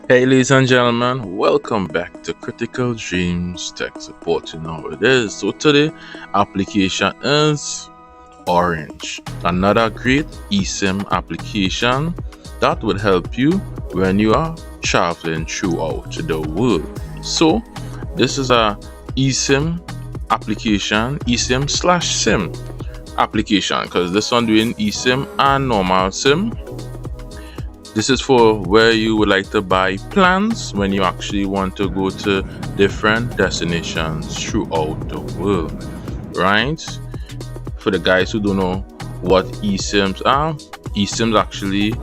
Hey, ladies and gentlemen, welcome back to Critical Dreams Tech Support. You know how it is. So, today, application is Orange, another great eSIM application that would help you when you are traveling throughout the world. So, this is a eSIM application, eSIM slash SIM application, because this one doing eSIM and normal SIM. This is for where you would like to buy plans when you actually want to go to different destinations throughout the world, right? For the guys who don't know what eSIMs are, eSIMs actually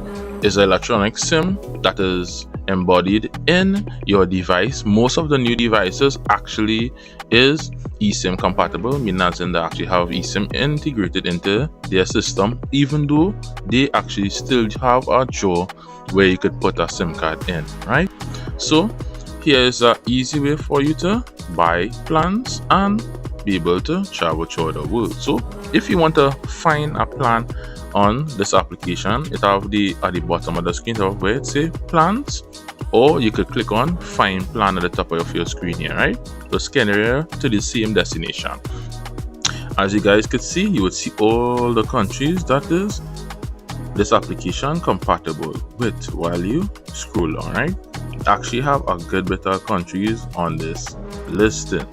is an electronic SIM that is embodied in your device. Most of the new devices actually is eSIM compatible, meaning as in they actually have eSIM integrated into their system, even though they actually still have a drawer where you could put a SIM card in, right? So here's an easy way for you to buy plans and be able to travel through the world. So if you want to find a plan on this application, it have at the bottom of the screen where it say plans, or you could click on find plan at the top of your screen here, right? So scan area to the same destination. As you guys could see, you would see all the countries that is this application compatible with while you scroll down, right? Actually have a good bit of countries on this listing,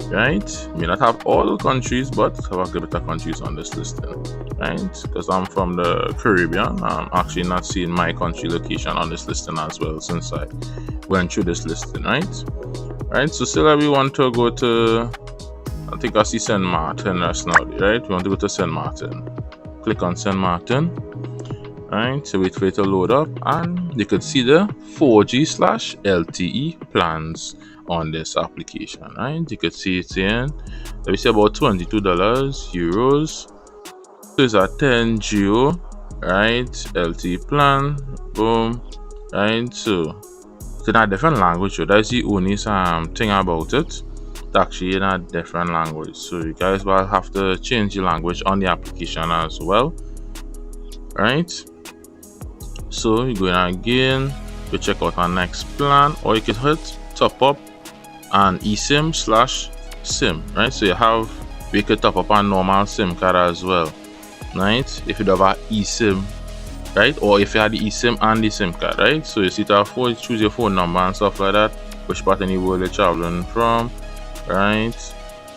right? May not have all the countries, but have a good bit of countries on this listing, right? Because I'm from the Caribbean, I'm actually not seeing my country location on this listing as well since I went through this listing, right? Right, so still we want to go to, I think I see Saint Martin just now, right? We want to go to Saint Martin. Click on Saint Martin, right? So wait for it to load up, and you could see the 4G/LTE plans on this application, right? You could see it's in, let me say about $22 euros. So it's a 10 geo, right? LTE plan, boom, right? So it's in a different language, so that's the only thing about it. It's actually in a different language, so you guys will have to change the language on the application as well, right? So you go in again, you check out our next plan, or you can hit top up and eSIM/SIM, right? So we could top up a normal SIM card as well, right? If you have a eSIM, right? Or if you had the eSIM and the SIM card, right? So you see to choose your phone number and stuff like that, which part of the world you're traveling from, right?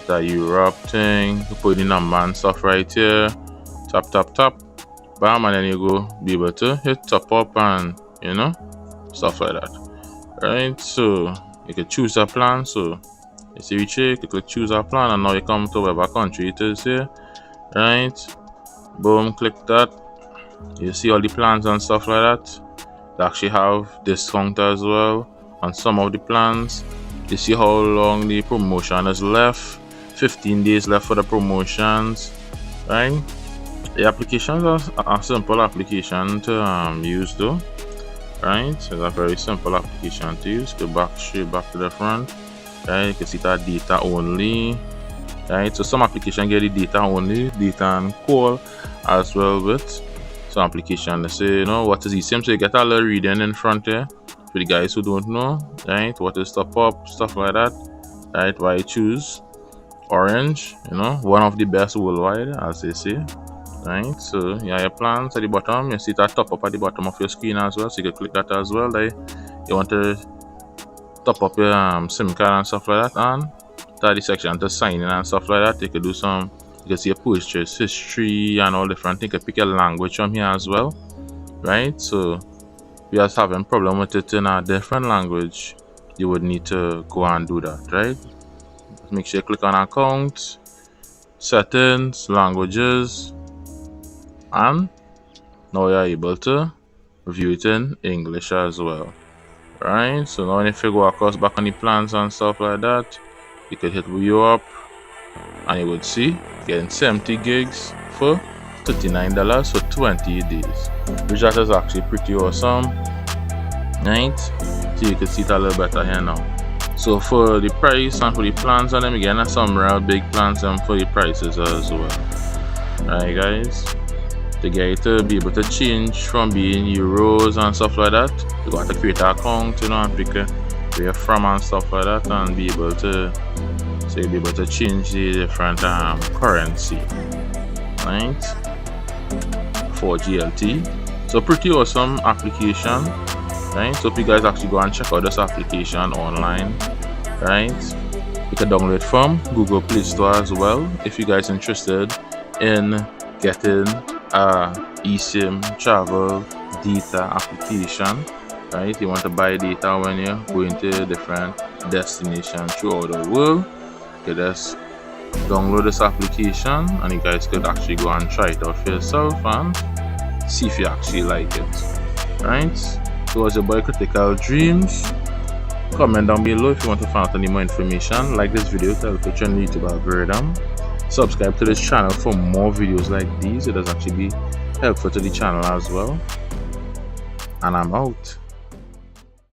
The Europe thing, you put the number and stuff right here, tap, bam, and then you go be able to hit top up and stuff like that, right? So you can choose a plan. So you see which you click choose a plan, and now you come to whatever country it is here, right? Boom, click that. You see all the plans and stuff like that. They actually have discount as well on some of the plans. You see how long the promotion is left. 15 days left for the promotions, right? The applications are a simple application to use though, right? So it's a very simple application to use. Go straight back to the front, right? You can see that data only, right? So some application get the data only, data and call as well with some application. They say, what is eSIM? So you get a little reading in front here for the guys who don't know, right? What is top up, stuff like that, right? Why choose Orange, one of the best worldwide, as they say, right? So your plans at the bottom, you see that top up at the bottom of your screen as well, so you can click that as well. Like you want to top up your SIM card and stuff like that, and that the section to sign in and stuff like that. You can do some, you can see your purchase history and all different things. You can pick a language from here as well, right? So if you're having problem with it in a different language, you would need to go and do that, right? Make sure you click on account, settings, languages, and now you're able to view it in English as well, right? So now if you go across back on the plans and stuff like that, you could hit view up, and you would see getting 70 gigs for $39 for 20 days, which that is actually pretty awesome, right? So you can see it a little better here now. So for the price and for the plans on them, again, some real big plans and for the prices as well, right guys? to get you to be able to change from being euros and stuff like that. You got to create an account, and pick where you're from and stuff like that, and be able to change the different currency, right, for GLT. So pretty awesome application, right? So if you guys actually go and check out this application online, right, you can download it from Google Play Store as well. If you guys interested in getting a eSIM travel data application, right, you want to buy data when you're going to different destinations throughout the world, you just download this application and you guys could actually go and try it out for yourself and see if you actually like it, right? So it was your boy Critical Dreams. Comment down below if you want to find out any more information. Like this video to help your YouTube algorithm. Subscribe to this channel for more videos like these. It does actually be helpful to the channel as well. And I'm out.